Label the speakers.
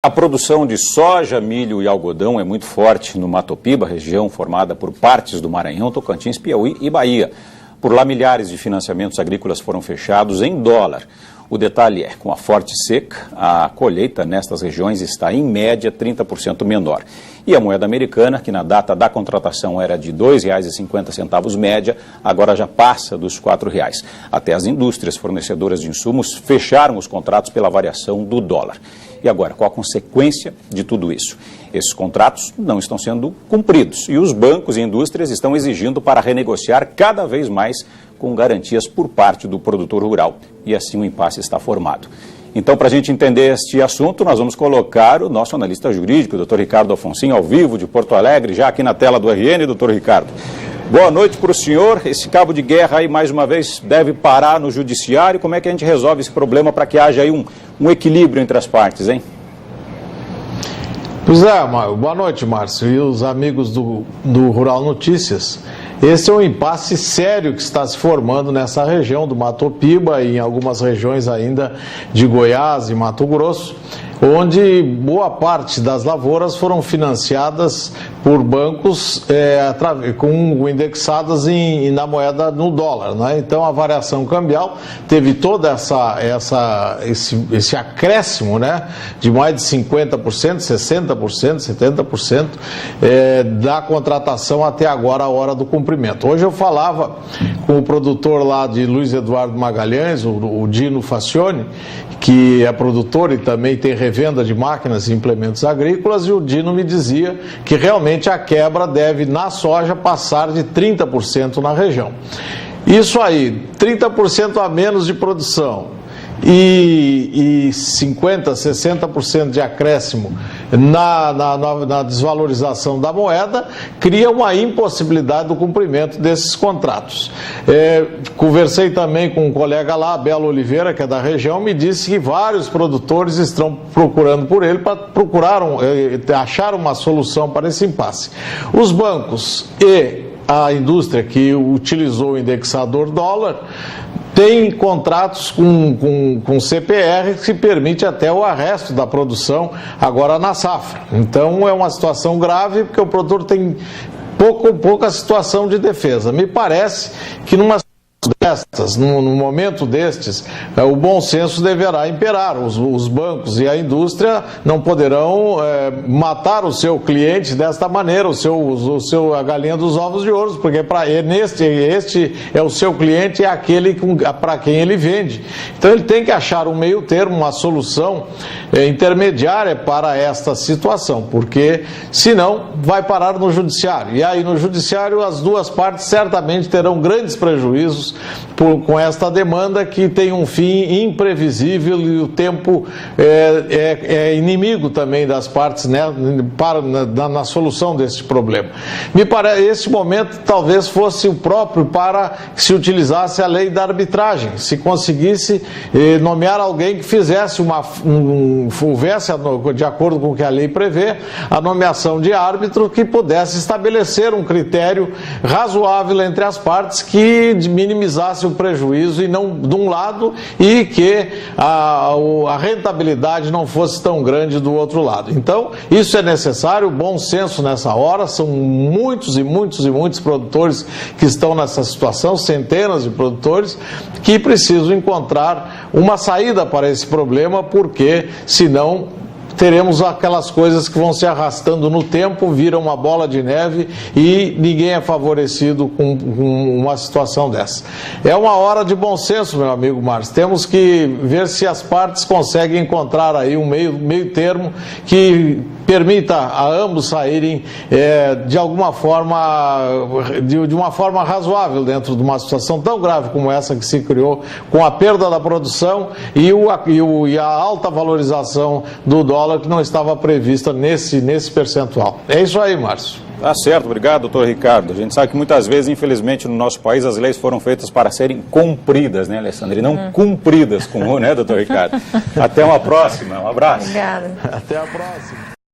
Speaker 1: A produção de soja, milho e algodão é muito forte no Mato Piba, região formada por partes do Maranhão, Tocantins, Piauí e Bahia. Por lá, milhares de financiamentos agrícolas foram fechados em dólar. O detalhe é, com a forte seca, a colheita nestas regiões está, em média, 30% menor. E a moeda americana, que na data da contratação era de R$ 2,50 média, agora já passa dos R$ 4,00. Até as indústrias fornecedoras de insumos fecharam os contratos pela variação do dólar. E agora, qual a consequência de tudo isso? Esses contratos não estão sendo cumpridos e os bancos e indústrias estão exigindo para renegociar cada vez mais com garantias por parte do produtor rural. E assim o impasse está formado. Então, para a gente entender este assunto, nós vamos colocar o nosso analista jurídico, o Dr. Ricardo Afonsinho, ao vivo de Porto Alegre, já aqui na tela do RN, doutor Ricardo. Boa noite para o senhor. Esse cabo de guerra aí, mais uma vez, deve parar no judiciário. Como é que a gente resolve esse problema para que haja aí um equilíbrio entre as partes, hein?
Speaker 2: Pois é, boa noite, Márcio, e os amigos do Rural Notícias. Esse é um impasse sério que está se formando nessa região do Mato Piba e em algumas regiões ainda de Goiás e Mato Grosso, onde boa parte das lavouras foram financiadas por bancos indexadas na moeda no dólar, né? Então a variação cambial teve toda esse acréscimo, né, de mais de 50%, 60%, 70% da contratação até agora, a hora do cumprimento. Hoje eu falava com o produtor lá de Luiz Eduardo Magalhães, o Dino Facione, que é produtor e também tem revenda de máquinas e implementos agrícolas, e o Dino me dizia que realmente a quebra deve, na soja, passar de 30% na região. Isso aí, 30% a menos de produção e 50%, 60% de acréscimo na desvalorização da moeda, cria uma impossibilidade do cumprimento desses contratos. Conversei também com um colega lá, Belo Oliveira, que é da região, me disse que vários produtores estão procurando por ele para achar uma solução para esse impasse. Os bancos e a indústria que utilizou o indexador dólar tem contratos com CPR que permite até o arresto da produção agora na safra. Então é uma situação grave porque o produtor tem pouca situação de defesa. Me parece que num momento destes, o bom senso deverá imperar. Os bancos e a indústria não poderão matar o seu cliente desta maneira, a galinha dos ovos de ouro, porque este é o seu cliente, é aquele para quem ele vende. Então ele tem que achar um meio termo, uma solução intermediária para esta situação, porque senão vai parar no judiciário. E aí no judiciário as duas partes certamente terão grandes prejuízos com esta demanda que tem um fim imprevisível e o tempo é inimigo também das partes, né, na solução desse problema. Me parece esse momento talvez fosse o próprio para que se utilizasse a lei da arbitragem, se conseguisse nomear alguém que fizesse houvesse, de acordo com o que a lei prevê, a nomeação de árbitro que pudesse estabelecer um critério razoável entre as partes que minimizasse o prejuízo e não de um lado e que a rentabilidade não fosse tão grande do outro lado. Então, isso é necessário, bom senso nessa hora, são muitos e muitos produtores que estão nessa situação, centenas de produtores, que precisam encontrar uma saída para esse problema, porque senão teremos aquelas coisas que vão se arrastando no tempo, viram uma bola de neve e ninguém é favorecido com uma situação dessa. É uma hora de bom senso, meu amigo Márcio. Temos que ver se as partes conseguem encontrar aí um meio termo que permita a ambos saírem de alguma forma, de uma forma razoável dentro de uma situação tão grave como essa que se criou, com a perda da produção e a alta valorização do dólar que não estava prevista nesse percentual. É isso aí, Márcio.
Speaker 1: Tá certo, obrigado, doutor Ricardo. A gente sabe que muitas vezes, infelizmente, no nosso país, as leis foram feitas para serem cumpridas, né, Alessandra? E não cumpridas com o, né, doutor Ricardo? Até uma próxima, um abraço.
Speaker 3: Obrigada.
Speaker 2: Até a próxima.